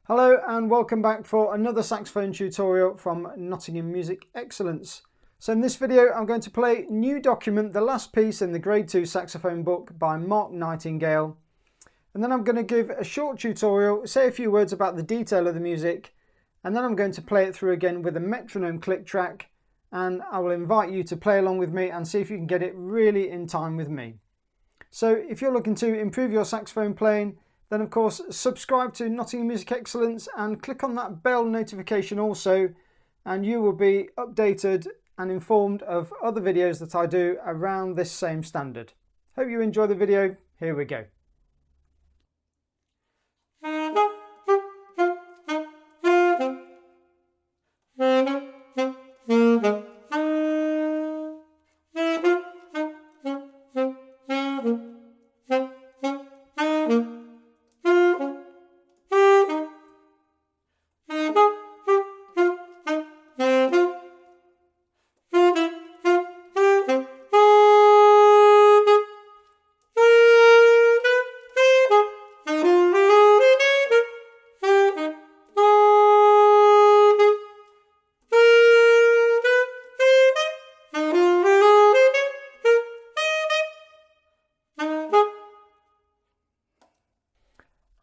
Hello and welcome back for another saxophone tutorial from Nottingham Music Excellence. So in this video I'm going to play New Document, the last piece in the Grade 2 saxophone book by Mark Nightingale. And then I'm going to give a short tutorial, say a few words about the detail of the music, and then I'm going to play it through again with a metronome click track, and I will invite you to play along with me and see if you can get it really in time with me. So if you're looking to improve your saxophone playing, then of course subscribe to Nottingham Music Excellence and click on that bell notification also, and you will be updated and informed of other videos that I do around this same standard. Hope you enjoy the video. Here we go.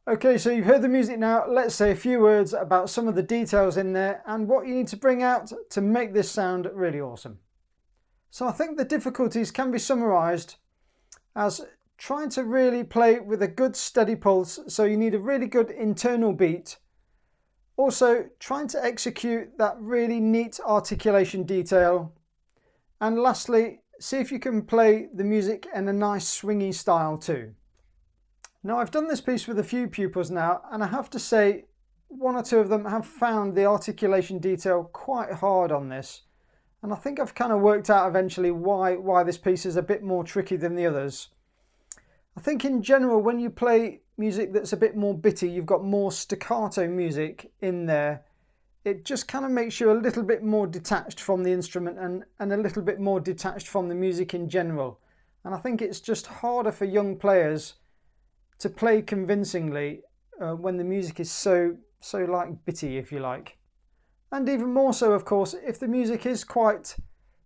Okay, so you've heard the music now. Let's say a few words about some of the details in there and what you need to bring out to make this sound really awesome. So I think the difficulties can be summarised as trying to really play with a good steady pulse, so you need a really good internal beat. Also trying to execute that really neat articulation detail. And lastly, see if you can play the music in a nice swingy style too. Now I've done this piece with a few pupils now, and I have to say one or two of them have found the articulation detail quite hard on this, and I think I've kind of worked out eventually why this piece is a bit more tricky than the others. I think in general when you play music that's a bit more bitty, you've got more staccato music in there, it just kind of makes you a little bit more detached from the instrument and a little bit more detached from the music in general. And I think it's just harder for young players to play convincingly when the music is so like bitty, if you like. And even more so, of course, if the music is quite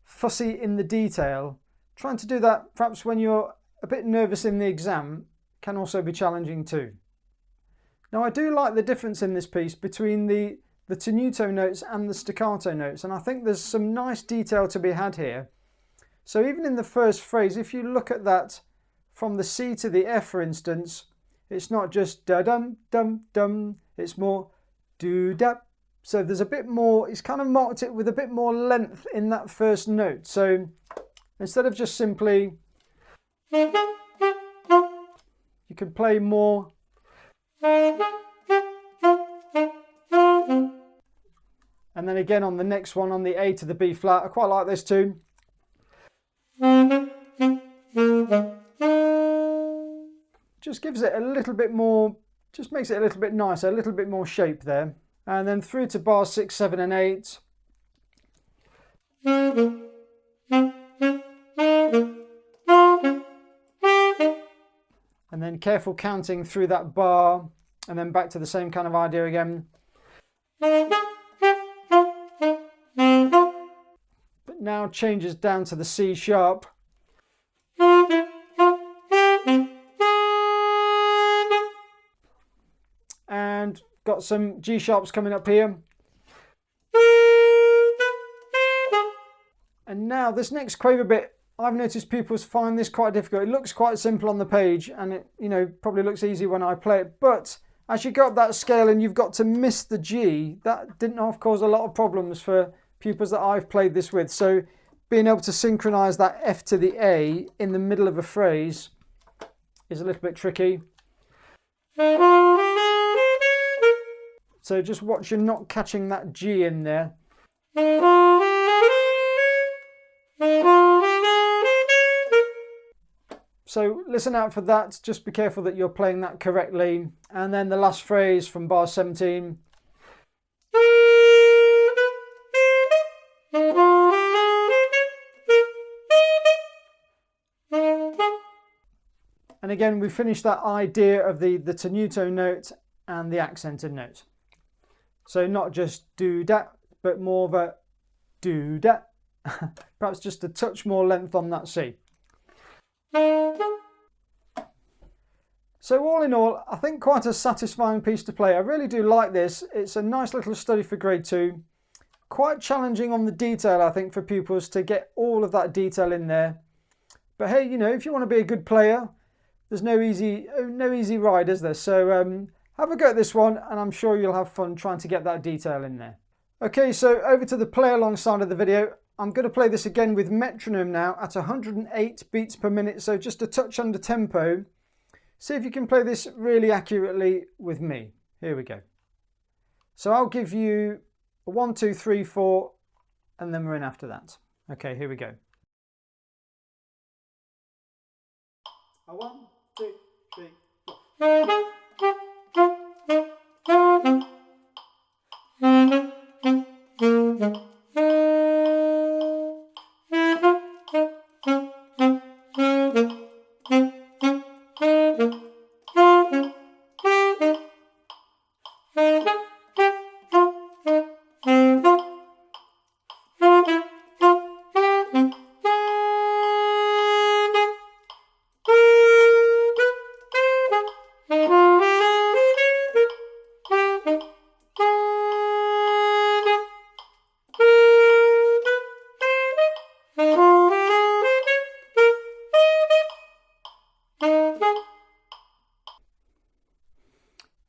fussy in the detail, trying to do that perhaps when you're a bit nervous in the exam can also be challenging too. Now I do like the difference in this piece between the tenuto notes and the staccato notes, and I think there's some nice detail to be had here. So even in the first phrase, if you look at that from the C to the F, for instance, it's not just da-dum, dum, dum, it's more do-da. So there's a bit more, it's kind of marked it with a bit more length in that first note. So instead of just simply, you can play more. And then again on the next one, on the A to the B flat, I quite like this too. Just gives it a little bit more, just makes it a little bit nicer, a little bit more shape there. And then through to bars 6, 7 and 8. And then careful counting through that bar, and then back to the same kind of idea again. But now changes down to the C sharp. And got some G sharps coming up here. And now this next quaver bit, I've noticed pupils find this quite difficult. It looks quite simple on the page, and it, probably looks easy when I play it, but as you go up that scale and you've got to miss the G, that didn't half cause a lot of problems for pupils that I've played this with. So being able to synchronize that F to the A in the middle of a phrase is a little bit tricky. So just watch you're not catching that G in there. So listen out for that, just be careful that you're playing that correctly. And then the last phrase from bar 17. And again, we finished that idea of the tenuto note and the accented note. So not just do-da, but more of a do-da. Perhaps just a touch more length on that C. So all in all, I think quite a satisfying piece to play. I really do like this. It's a nice little study for grade 2. Quite challenging on the detail, I think, for pupils to get all of that detail in there. But hey, you know, if you want to be a good player, there's no easy ride, is there? So have a go at this one, and I'm sure you'll have fun trying to get that detail in there. Okay, so over to the play along side of the video. I'm going to play this again with metronome now at 108 beats per minute, so just a touch under tempo. See if you can play this really accurately with me. Here we go. So I'll give you a 1, 2, 3, 4, and then we're in after that. Okay, here we go. A 1, 2, 3, 4.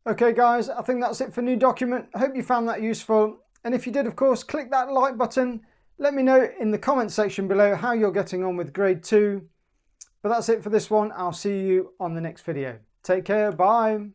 Okay guys, I think that's it for new document. I hope you found that useful. And if you did, of course, click that like button. Let me know in the comment section below how you're getting on with grade 2. But that's it for this one. I'll see you on the next video. Take care. Bye.